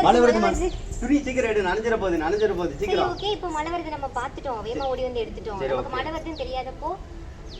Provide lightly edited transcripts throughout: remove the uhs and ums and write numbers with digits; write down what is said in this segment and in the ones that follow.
மழை வருது துணி சீக்கிரம் எடு நனைஞ்சிர போகுது சீக்கிரம் ஓகே இப்போ மழை வருது நம்ம பாத்துட்டோம் வேமா ஓடி வந்து எடுத்துட்டோம் நமக்கு மழை வருதுன்னு தெரியாதப்போ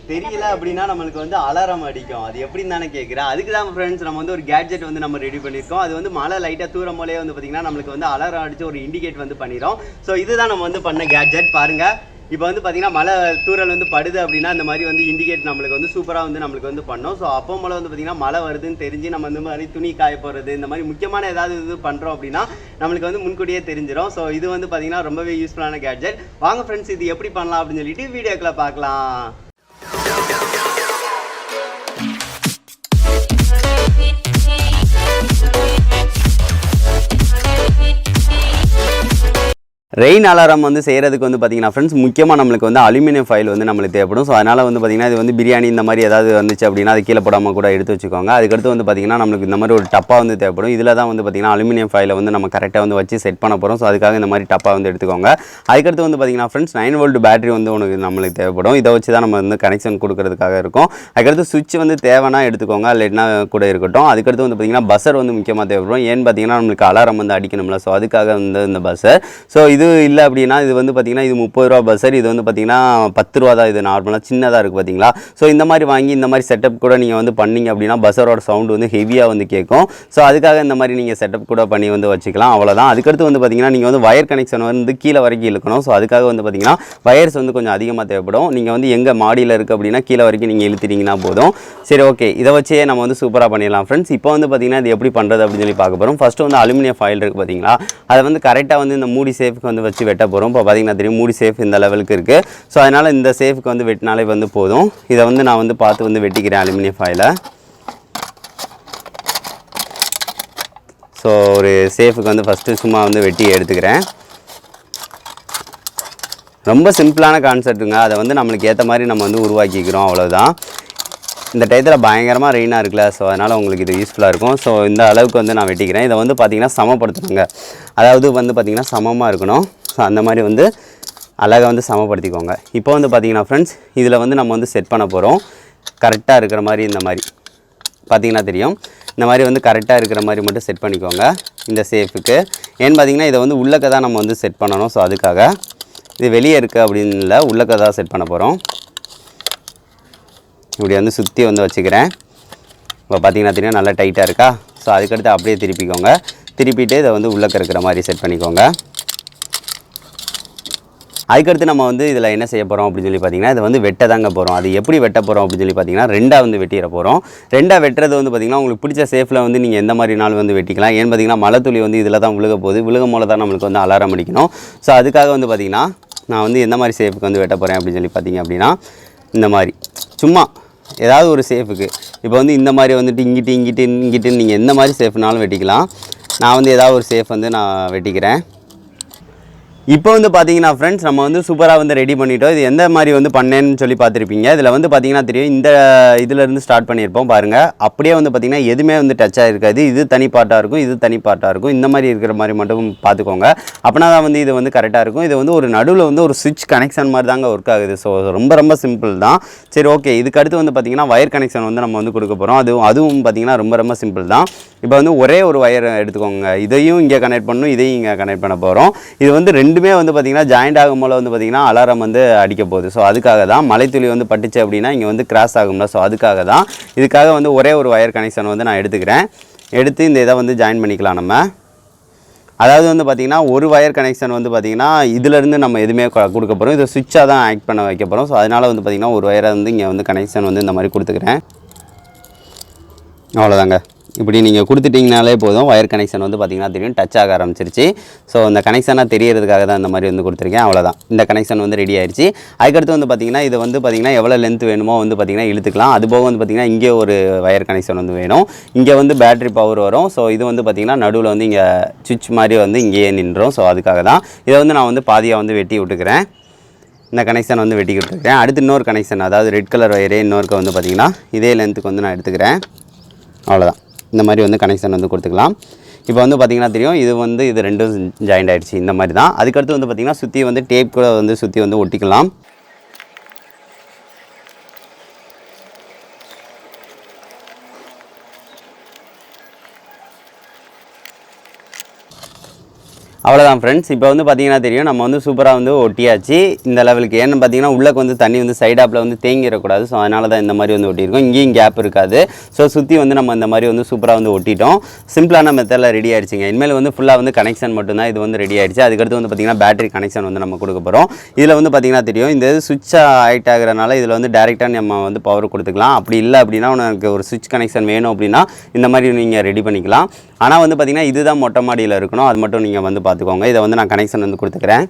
தெரியல அப்படின்னா நம்மளுக்கு வந்து அலாரம் அடிக்கும் அது எப்படின்னு தானே கேட்குறேன் அதுக்கு தான் ஃப்ரெண்ட்ஸ் நம்ம வந்து ஒரு கேட்ஜெட் வந்து நம்ம ரெடி பண்ணியிருக்கோம் அது வந்து மழை லைட்டாக தூரம் போலே வந்து பார்த்தீங்கன்னா நம்மளுக்கு வந்து அலாரம் அடிச்சு ஒரு இண்டிகேட் வந்து பண்ணிடும் ஸோ இதுதான் நம்ம வந்து பண்ண கேட்ஜெட் பாருங்க இப்போ வந்து பார்த்தீங்கன்னா மழை தூரல் வந்து படுது அப்படின்னா இந்த மாதிரி வந்து இண்டிகேட் நம்மளுக்கு வந்து சூப்பராக வந்து நம்மளுக்கு வந்து பண்ணோம் ஸோ அப்போ மேலே வந்து பார்த்தீங்கன்னா மழை வருதுன்னு தெரிஞ்சு நம்ம இந்த மாதிரி துணி காய போகிறது இந்த மாதிரி முக்கியமான ஏதாவது இது பண்ணுறோம் அப்படின்னா நம்மளுக்கு வந்து முன்கூட்டியே தெரிஞ்சிடும் ஸோ இது வந்து பார்த்தீங்கன்னா ரொம்பவே யூஸ்ஃபுல்லான கேட்ஜெட் வாங்க ஃப்ரெண்ட்ஸ் இது எப்படி பண்ணலாம் அப்படின்னு சொல்லிட்டு வீடியோக்குள்ள பார்க்கலாம் ரெயின் அலாரம் வந்து செய்கிறதுக்கு வந்து பார்த்தீங்கன்னா ஃப்ரெண்ட்ஸ் முக்கியமாக நம்மளுக்கு வந்து அலுமினியம் ஃபைல் வந்து நம்மளுக்கு தேவைப்படும் ஸோ அதனால் வந்து பார்த்திங்கன்னா இது வந்து பிரியாணி இந்த மாதிரி ஏதாவது வந்துச்சு அப்படின்னா அது கீழே போடாமல் கூட எடுத்து வச்சுக்கோங்க அதுக்கடுத்து வந்து பார்த்திங்கன்னா நம்மளுக்கு இந்த மாதிரி ஒரு டப்பா வந்து தேவைப்படும் இதில் தான் வந்து பார்த்திங்கன்னா அலுமினியம் ஃபைலை வந்து நம்ம கரெக்டாக வந்து வச்சு செட் பண்ண போகிறோம் ஸோ அதுக்காக இந்த மாதிரி டப்பா வந்து எடுத்துக்கோங்க அதுக்கடுத்து வந்து பார்த்திங்கன்னா ஃப்ரெண்ட்ஸ் 9 வோல்ட் பேட்டரி வந்து உனக்கு நம்மளுக்கு தேவைப்படும் இதை வச்சு தான் நம்ம வந்து கனெக்ஷன் கொடுக்கறதுக்காக இருக்கும் அதுக்கடுத்து சுவிட்ச் வந்து தேவைன்னா எடுத்துக்கோங்க இல்லைன்னா கூட இருக்கட்டும் அதுக்கடுத்து வந்து பார்த்திங்கன்னா பஸ்ஸர் வந்து முக்கியமாக தேவைப்படும் ஏன்னு பார்த்திங்கன்னா நம்மளுக்கு அலாரம் வந்து அடிக்கணும்ல ஸோ அதுக்காக வந்து இந்த பஸ்ஸர் ஸோ இது இல்லை அப்படின்னா இது வந்து பார்த்திங்கன்னா இது 30 ரூபா பஸ்ஸர் இது வந்து பார்த்திங்கன்னா 10 ரூபா தான் இது நார்மலாக சின்னதாக இருக்குது பார்த்தீங்களா ஸோ இந்த மாதிரி வாங்கி இந்த மாதிரி செட்டப் கூட நீங்கள் வந்து பண்ணிங்க அப்படின்னா பஸ்ஸரோட சவுண்டு வந்து ஹெவியாக வந்து கேட்கும் ஸோ அதுக்காக இந்த மாதிரி நீங்கள் செட்டப் கூட பண்ணி வந்து வச்சுக்கலாம் அவ்வளோதான் அதுக்கடுத்து வந்து பார்த்திங்கன்னா நீங்கள் வந்து வயர் கனெக்ஷன் வந்து கீழே வரைக்கும் இழுக்கணும் ஸோ அதுக்காக வந்து பார்த்திங்கன்னா வயர்ஸ் வந்து கொஞ்சம் அதிகமாக தேவைப்படும் நீங்கள் வந்து எங்கே மாடியில் இருக்குது அப்படின்னா கீழே வரைக்கும் நீங்கள் இழுத்துட்டிங்கன்னா போதும் சரி ஓகே இதை வச்சே நம்ம வந்து சூப்பராக பண்ணிடலாம் ஃப்ரெண்ட்ஸ் இப்போ வந்து பார்த்திங்கன்னா இது எப்படி பண்ணுறது அப்படின்னு சொல்லி பார்க்க போகிறோம் ஃபஸ்ட்டு வந்து அலுமினியம் ஃபைல் இருக்குது பார்த்தீங்களா அதை வந்து கரெக்டாக வந்து இந்த மூடி சேஃப்க்கு வந்து வச்சு வெட்ட போகிறோம் இப்போ பார்த்திங்கன்னா தெரியும் மூடி சேஃப் இந்த லெவலுக்கு இருக்குது ஸோ அதனால் இந்த சேஃப்க்கு வந்து வெட்டினாலே வந்து போதும் இதை வந்து நான் வந்து பார்த்து வந்து வெட்டிக்கிறேன் அலுமினியம் ஃபைலை ஸோ ஒரு சேஃபுக்கு வந்து ஃபஸ்ட்டு சும்மா வந்து வெட்டி எடுத்துக்கிறேன் ரொம்ப சிம்பிளான கான்செப்ட்டுங்க அதை வந்து நம்மளுக்கு ஏற்ற மாதிரி நம்ம வந்து உருவாக்கிக்கிறோம் அவ்வளோதான் இந்த டயத்தில் பயங்கரமாக ரெயினாக இருக்குல்ல ஸோ அதனால் உங்களுக்கு இது யூஸ்ஃபுல்லாக இருக்கும் ஸோ இந்த அளவுக்கு வந்து நான் வெட்டிக்கிறேன் இதை வந்து பார்த்திங்கன்னா சமப்படுத்தணுங்க அதாவது வந்து பார்த்திங்கன்னா சமமாக இருக்கணும் ஸோ அந்த மாதிரி வந்து அழகாக வந்து சமப்படுத்திக்கோங்க இப்போ வந்து பார்த்திங்கன்னா ஃப்ரெண்ட்ஸ் இதில் வந்து நம்ம வந்து செட் பண்ண போகிறோம் கரெக்டாக இருக்கிற மாதிரி இந்த மாதிரி பார்த்திங்கன்னா தெரியும் இந்த மாதிரி வந்து கரெக்டாக இருக்கிற மாதிரி மட்டும் செட் பண்ணிக்கோங்க இந்த சேஃபுக்கு ஏன்னு பார்த்திங்கன்னா இதை வந்து உள்ளக்க தான் நம்ம வந்து செட் பண்ணணும் ஸோ அதுக்காக இது வெளியே இருக்குது அப்படின்னு இல்லை உள்ளக்க தான் செட் பண்ண போகிறோம் இப்படி வந்து சுற்றி வந்து வச்சுக்கிறேன் இப்போ பார்த்திங்கன்னா தெரியும் நல்லா டைட்டாக இருக்கா ஸோ அதுக்கடுத்து அப்படியே திருப்பிக்கோங்க திருப்பிட்டு இதை வந்து உள்ளக்க இருக்கிற மாதிரி செட் பண்ணிக்கோங்க அதுக்கடுத்து நம்ம வந்து இதில் என்ன செய்ய போகிறோம் அப்படின்னு சொல்லி பார்த்திங்கன்னா இதை வந்து வெட்ட தாங்க போகிறோம் அது எப்படி வெட்ட போகிறோம் அப்படின்னு சொல்லி பார்த்திங்கன்னா ரெண்டாக வந்து வெட்டிட போகிறோம் ரெண்டாக வெட்டுறது வந்து பார்த்திங்கன்னா உங்களுக்கு பிடிச்ச சேஃபில் வந்து நீங்கள் எந்த மாதிரி நாள் வந்து வெட்டிக்கலாம் ஏன்னு பார்த்திங்கன்னா மழை துளி வந்து இதில் தான் விழுக போகுது விழுகும் போல தான் நம்மளுக்கு வந்து அலாரம் அடிக்கணும் ஸோ அதுக்காக வந்து பார்த்திங்கன்னா நான் வந்து எந்த மாதிரி சேஃபுக்கு வந்து வெட்ட போகிறேன் அப்படின்னு சொல்லி பார்த்திங்க அப்படின்னா இந்த மாதிரி சும்மா ஏதாவது ஒரு சேஃபுக்கு இப்போ வந்து இந்த மாதிரி வந்துட்டு இங்கிட்டு நீங்கள் எந்த மாதிரி சேஃப்னாலும் வெட்டிக்கலாம் நான் வந்து ஏதாவது ஒரு சேஃப் வந்து நான் வெட்டிக்கிறேன் இப்போ வந்து பார்த்தீங்கன்னா ஃப்ரெண்ட்ஸ் நம்ம வந்து சூப்பராக வந்து ரெடி பண்ணிட்டோம் இது எந்த மாதிரி வந்து பண்ணேன்னு சொல்லி பார்த்துருப்பீங்க இதில் வந்து பார்த்தீங்கன்னா தெரியும் இந்த இதிலேருந்து ஸ்டார்ட் பண்ணியிருப்போம் பாருங்கள் அப்படியே வந்து பார்த்திங்கன்னா எதுவுமே வந்து டச் ஆகிருக்காது இது தனி பார்ட்டாக இருக்கும் இது தனி பார்ட்டாக இருக்கும் இந்த மாதிரி இருக்கிற மாதிரி மட்டும் பார்த்துக்கோங்க அப்படின்னா தான் வந்து இது வந்து கரெக்டாக இருக்கும் இது வந்து ஒரு நடுவில் வந்து ஒரு சுவிட்ச் கனெக்ஷன் மாதிரி தாங்க ஒர்க் ஆகுது ஸோ ரொம்ப சிம்பிள் தான் சரி ஓகே இதுக்கு அடுத்து வந்து பார்த்திங்கன்னா வயர் கனெக்ஷன் வந்து நம்ம வந்து கொடுக்க போகிறோம் அதுவும் பார்த்திங்கன்னா ரொம்ப சிம்பிள் தான் இப்போ வந்து ஒரே ஒரு வயர் எடுத்துக்கோங்க இதையும் இங்கே கனெக்ட் பண்ணணும் இதையும் இங்கே கனெக்ட் பண்ண போகிறோம் இது வந்து ரெண்டுமே வந்து பார்த்திங்கன்னா ஜாயிண்ட் ஆகும் போல் வந்து பார்த்திங்கன்னா அலாரம் வந்து அடிக்க போகுது ஸோ அதுக்காக தான் மலைத்துளி வந்து பட்டுச்சு அப்படின்னா இங்கே வந்து கிராஸ் ஆகும்ல ஸோ அதுக்காக தான் இதுக்காக வந்து ஒரே ஒரு வயர் கனெக்ஷன் வந்து நான் எடுத்து இந்த இதை வந்து ஜாயின் பண்ணிக்கலாம் நம்ம அதாவது வந்து பார்த்திங்கன்னா ஒரு வயர் கனெக்ஷன் வந்து பார்த்திங்கன்னா இதிலேருந்து நம்ம எதுவுமே கொடுக்க போகிறோம் இதை சுவிட்சாக தான் ஆக்ட் பண்ண வைக்க போகிறோம் ஸோ அதனால் வந்து பார்த்திங்கன்னா ஒரு வயரை வந்து இங்கே வந்து கனெக்ஷன் வந்து இந்த மாதிரி கொடுத்துக்கிறேன் அவ்வளோதாங்க இப்படி நீங்கள் கொடுத்துட்டிங்கனாலே போதும் வயர் கனெக்ஷன் வந்து பார்த்திங்கன்னா தெரியும் டச் ஆக ஆரம்பிச்சிருச்சு ஸோ இந்த கனெக்ஷனாக தெரியறதுக்காக தான் இந்த மாதிரி வந்து கொடுத்துருக்கேன் அவ்வளோதான் இந்த கனெக்ஷன் வந்து ரெடி ஆயிடுச்சு அதுக்கடுத்து வந்து பார்த்திங்கன்னா இது வந்து பார்த்திங்கன்னா எவ்வளோ லென்த் வேணுமோ வந்து பார்த்திங்கன்னா இழுத்துக்கலாம் அதுபோக வந்து பார்த்திங்கன்னா இங்கே ஒரு வயர் கனெக்ஷன் வந்து வேணும் இங்கே வந்து பேட்டரி பவர் வரும் ஸோ இது வந்து பார்த்திங்கன்னா நடுவில் வந்து இங்கே சுவிட்ச் மாதிரி வந்து இங்கேயே நின்றோம் ஸோ அதுக்காக தான் இதை வந்து நான் வந்து பாதியாக வந்து வெட்டி விட்டுக்கிறேன் இந்த கனெக்ஷன் வந்து வெட்டி விட்டுருக்கேன் அடுத்து இன்னொரு கனெக்ஷன் அதாவது ரெட் கலர் வயரே இன்னொருக்கு வந்து பார்த்திங்கன்னா இதே லென்த்துக்கு வந்து நான் எடுத்துக்கிறேன் அவ்வளோதான் இந்த மாதிரி வந்து கனெக்ஷன் வந்து கொடுத்துக்கலாம் இப்போ வந்து பார்த்திங்கன்னா தெரியும் இது ரெண்டும் ஜாயிண்ட் ஆகிடுச்சு இந்த மாதிரி தான் அதுக்கடுத்து வந்து பார்த்திங்கன்னா சுற்றி வந்து டேப் கூட வந்து சுற்றி வந்து ஒட்டிக்கலாம் அவ்வளோதான் ஃப்ரெண்ட்ஸ். இப்போ வந்து பார்த்தீங்கன்னா தெரியும் நம்ம வந்து சூப்பராக வந்து ஒட்டியாச்சு இந்த லெவலுக்கு. ஏன்னு பார்த்தீங்கன்னா உள்ளக்கு வந்து தண்ணி வந்து சைடாப்பில் வந்து தேங்கிடக்கூடாது. ஸோ அதனால தான் இந்த மாதிரி வந்து ஒட்டியிருக்கோம். இங்கேயும் கேப் இருக்காது. ஸோ சுற்றி வந்து நம்ம இந்த மாதிரி வந்து சூப்பராக வந்து ஒட்டிட்டோம். சிம்பிளான மெத்தடில் ரெடி ஆயிடுச்சுங்க. இனிமேல் வந்து ஃபுல்லாக வந்து கனெக்ஷன் மட்டும்தான் இது வந்து ரெடி ஆயிடுச்சு. அதுக்கடுத்து வந்து பார்த்தீங்கன்னா பேட்டரி கனெக்ஷன் வந்து நம்ம கொடுக்க போகிறோம். இதில் வந்து பார்த்தீங்கன்னா தெரியும் இந்த இது சுவிட்ச் ஆகிட் ஆகிறனால இதில் வந்து டேரெக்டாக நம்ம வந்து பவர் கொடுத்துக்கலாம். அப்படி இல்லை அப்படின்னா உனக்கு ஒரு சுவிட்ச் கனெக்ஷன் வேணும் அப்படின்னா இந்த மாதிரி நீங்கள் ரெடி பண்ணிக்கலாம். ஆனால் வந்து பார்த்தீங்கன்னா இதுதான் மொட்டை மாடியில் இருக்கணும். அது மட்டும் நீங்கள் வந்து பார்த்துக்கோங்க. இதை வந்து நான் கனெக்ஷன் வந்து கொடுத்துக்கிறேன்.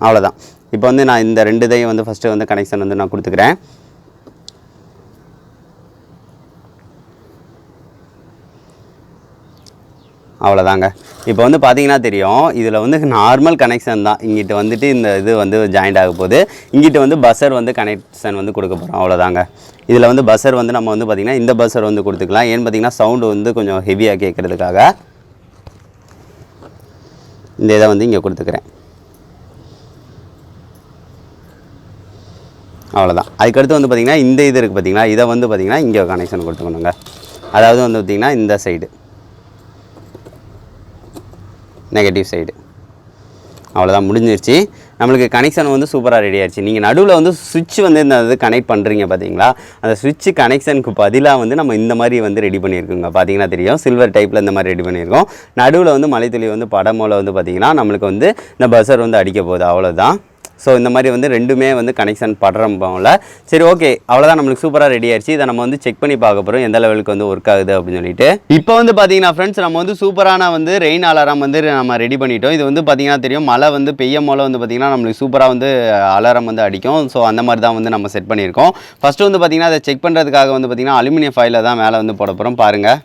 அவ்வளோதான். இப்போ வந்து நான் இந்த 2 இதையும் வந்து ஃபஸ்ட்டு வந்து கனெக்ஷன் வந்து நான் கொடுத்துக்கிறேன். அவ்வளோதாங்க. இப்போ வந்து பார்த்தீங்கன்னா தெரியும் இதில் வந்து நார்மல் கனெக்ஷன் தான். இங்கிட்ட வந்துட்டு இந்த இது வந்து ஜாயிண்ட் ஆக போகுது. இங்கிட்ட வந்து பஸ்ஸர் வந்து கனெக்ஷன் வந்து கொடுக்க போகிறோம். அவ்வளோதாங்க. இதில் வந்து பஸ்ஸர் வந்து நம்ம வந்து பார்த்திங்கன்னா இந்த பஸ்ஸர் வந்து கொடுத்துக்கலாம். ஏன்னு பார்த்தீங்கன்னா சவுண்டு வந்து கொஞ்சம் ஹெவியாக கேட்குறதுக்காக இந்த இதை வந்து இங்கே கொடுத்துக்கிறேன். அவ்வளோதான். அதுக்கடுத்து வந்து பார்த்திங்கன்னா இந்த இது இருக்குது பார்த்திங்களா, இதை வந்து பார்த்திங்கன்னா இங்கே கனெக்ஷன் கொடுத்துக்கணுங்க. அதாவது வந்து பார்த்திங்கன்னா இந்த சைடு நெகட்டிவ் சைடு. அவ்வளோதான், முடிஞ்சிருச்சு. நம்மளுக்கு கனெக்ஷன் வந்து சூப்பராக ரெடி ஆயிடுச்சு. நீங்கள் நடுவில் வந்து சுவிட்ச் வந்து இந்த இது கனெக்ட் பண்ணுறீங்க பார்த்தீங்களா, அந்த சுவிட்ச் கனெக்ஷனுக்கு பதிலாக வந்து நம்ம இந்த மாதிரி வந்து ரெடி பண்ணியிருக்கோங்க. பார்த்தீங்கன்னா தெரியும் சில்வர் டைப்பில் இந்த மாதிரி ரெடி பண்ணியிருக்கோம். நடுவில் வந்து மலைத்துளி வந்து படமோல வந்து பார்த்திங்கன்னா நம்மளுக்கு வந்து இந்த பஸ்ஸர் வந்து அடிக்க போகுது. அவ்வளோதான். ஸோ இந்த மாதிரி வந்து ரெண்டுமே வந்து கனெக்ஷன் படுறோம்ல. சரி, ஓகே, அவ்வளோதான். நம்மளுக்கு சூப்பராக ரெடி ஆயிடுச்சு. இதை நம்ம வந்து செக் பண்ணி பார்க்க போகிறோம் எந்த லெவலுக்கு வந்து ஒர்க் ஆகுது அப்படின்னு சொல்லிட்டு. இப்போ வந்து பார்த்தீங்கன்னா ஃப்ரெண்ட்ஸ் நம்ம வந்து சூப்பரான வந்து ரெயின் அலாரம் வந்து நம்ம ரெடி பண்ணிட்டோம். இது வந்து பார்த்தீங்கன்னா தெரியும் மழை வந்து பெய்யும் போல வந்து பார்த்தீங்கன்னா நம்மளுக்கு சூப்பராக வந்து அலாரம் வந்து அடிக்கும். ஸோ அந்த மாதிரி தான் வந்து நம்ம செட் பண்ணியிருக்கோம். ஃபஸ்ட்டு வந்து பார்த்தீங்கன்னா அதை செக் பண்ணுறதுக்காக வந்து பார்த்தீங்கன்னா அலுமினியம் ஃபைலில் தான் மேலே வந்து போட போகிறோம். பாருங்கள்,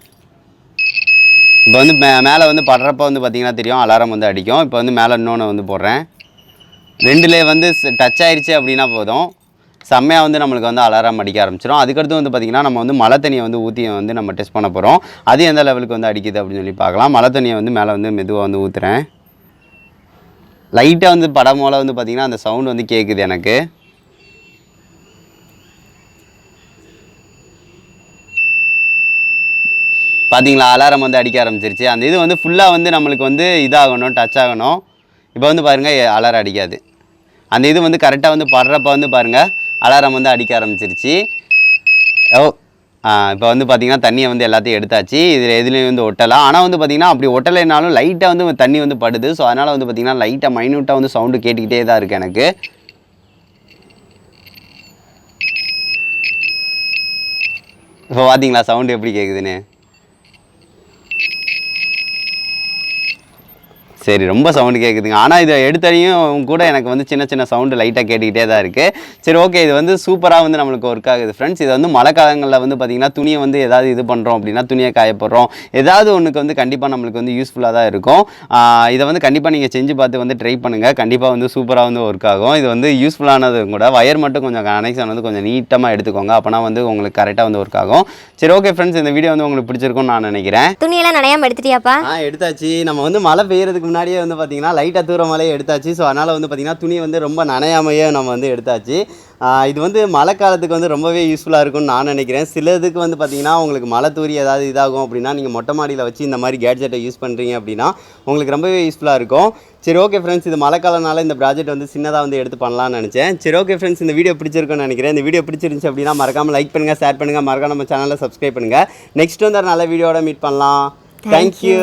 இப்போ வந்து மேலே வந்து படுறப்ப வந்து பார்த்தீங்கன்னா தெரியும் அலாரம் வந்து அடிக்கும். இப்போ வந்து மேலே இன்னொன்று வந்து போடுறேன். 2லே வந்து டச் ஆயிடுச்சு அப்படின்னா போதும், செம்மையாக வந்து நம்மளுக்கு வந்து அலாரம் அடிக்க ஆரம்பிச்சிடும். அதுக்கடுத்து வந்து பார்த்திங்கன்னா நம்ம வந்து மழை தண்ணியை வந்து ஊற்றி வந்து நம்ம டெஸ்ட் பண்ண போகிறோம். அது எந்த லெவலுக்கு வந்து அடிக்குது அப்படின்னு சொல்லி பார்க்கலாம். மழை தண்ணியை வந்து மேலே வந்து மெதுவாக வந்து ஊற்றுறேன். லைட்டாக வந்து படம் போல் வந்து பார்த்திங்கன்னா அந்த சவுண்டு வந்து கேட்குது எனக்கு. பார்த்தீங்களா, அலாரம் வந்து அடிக்க ஆரம்பிச்சிருச்சு. அந்த இது வந்து ஃபுல்லாக வந்து நம்மளுக்கு வந்து இதாகணும், டச் ஆகணும். இப்போ வந்து பாருங்கள் அலாரம் அடிக்காது. அந்த இது வந்து கரெக்டாக வந்து படுறப்ப வந்து பாருங்கள் அலாரம் வந்து அடிக்க ஆரம்பிச்சிருச்சு. இப்போ வந்து பார்த்திங்கன்னா தண்ணியை வந்து எல்லாத்தையும் எடுத்தாச்சு. இதில் எதுலேயும் வந்து ஒட்டலாம். ஆனால் வந்து பார்த்திங்கன்னா அப்படி ஒட்டலைனாலும் லைட்டாக வந்து தண்ணி வந்து படுது. ஸோ அதனால் வந்து பார்த்திங்கன்னா லைட்டாக மைன்யூட்டாக வந்து சவுண்டு கேட்டுக்கிட்டே தான் இருக்குது எனக்கு. இப்போ பார்த்தீங்களா சவுண்டு எப்படி கேட்குதுன்னு. சரி, ரொம்ப சவுண்டு கேட்குதுங்க. ஆனால் இதை எடுத்தனையும் கூட எனக்கு வந்து சின்ன சின்ன சவுண்டு லைட்டாக கேட்டுக்கிட்டே தான் இருக்குது. சரி, ஓகே, இது வந்து சூப்பராக வந்து நம்மளுக்கு ஒர்க் ஆகுது ஃப்ரெண்ட்ஸ். இது வந்து மழை காலங்களில் வந்து பார்த்திங்கன்னா துணியை வந்து ஏதாவது இது பண்ணுறோம் அப்படின்னா துணியை காயப்படுறோம், ஏதாவது ஒன்றுக்கு வந்து கண்டிப்பாக நம்மளுக்கு வந்து யூஸ்ஃபுல்லாக தான் இருக்கும். இதை வந்து கண்டிப்பாக நீங்கள் செஞ்சு பார்த்து வந்து ட்ரை பண்ணுங்கள். கண்டிப்பாக வந்து சூப்பராக வந்து ஒர்க் ஆகும். இது வந்து யூஸ்ஃபுல்லானது கூட. வயர் மட்டும் கொஞ்சம் கனெக்ஷன் வந்து கொஞ்சம் நீட்டமாக எடுத்துக்கோங்க. அப்போனா வந்து உங்களுக்கு கரெக்டாக வந்து ஒர்க் ஆகும். சரி, ஓகே ஃப்ரெண்ட்ஸ், இந்த வீடியோ வந்து உங்களுக்கு பிடிச்சிருக்கும்னு நான் நினைக்கிறேன். துணியெல்லாம் நனையாமல் எடுத்துட்டியாப்பா? எடுத்தாச்சு. நம்ம வந்து மழை பெய்யறதுக்கு முன்னாடியே வந்து பார்த்திங்கன்னா லைட்டாக தூர மழையை எடுத்தாச்சு. ஸோ அதனால் வந்து பார்த்திங்கன்னா துணி வந்து ரொம்ப நனையாமையே நம்ம வந்து எடுத்தாச்சு. இது வந்து மழை காலத்துக்கு வந்து ரொம்பவே யூஸ்ஃபுல்லாக இருக்கும்னு நான் நினைக்கிறேன். சிலதுக்கு வந்து பார்த்திங்கன்னா உங்களுக்கு மழை தூரி ஏதாவது இதாகும் அப்படின்னா நீங்கள் மொட்டை மாடியில் வச்சு இந்த மாதிரி கேட்ஜெட்டை யூஸ் பண்ணுறீங்க அப்படின்னா உங்களுக்கு ரொம்பவே யூஸ்ஃபுல்லாக இருக்கும். சரி, ஓகே ஃப்ரெண்ட்ஸ், இது மழை காலனால இந்த ப்ராஜெக்ட் வந்து சின்னதாக வந்து எடுத்து பண்ணலாம்னு நினச்சேன். சரி, ஓகே ஃப்ரெண்ட்ஸ், இந்த வீடியோ பிடிச்சிருக்குன்னு நினைக்கிறேன். இந்த வீடியோ பிடிச்சிருந்துச்சு அப்படின்னா மறக்காமல் லைக் பண்ணுங்கள், ஷேர் பண்ணுங்கள், மறக்காம நம்ம சேனலை சப்ஸ்கிரைப் பண்ணுங்கள். நெக்ஸ்ட் வந்து ஒரு நல்ல வீடியோட மீட் பண்ணலாம். தேங்க்யூ.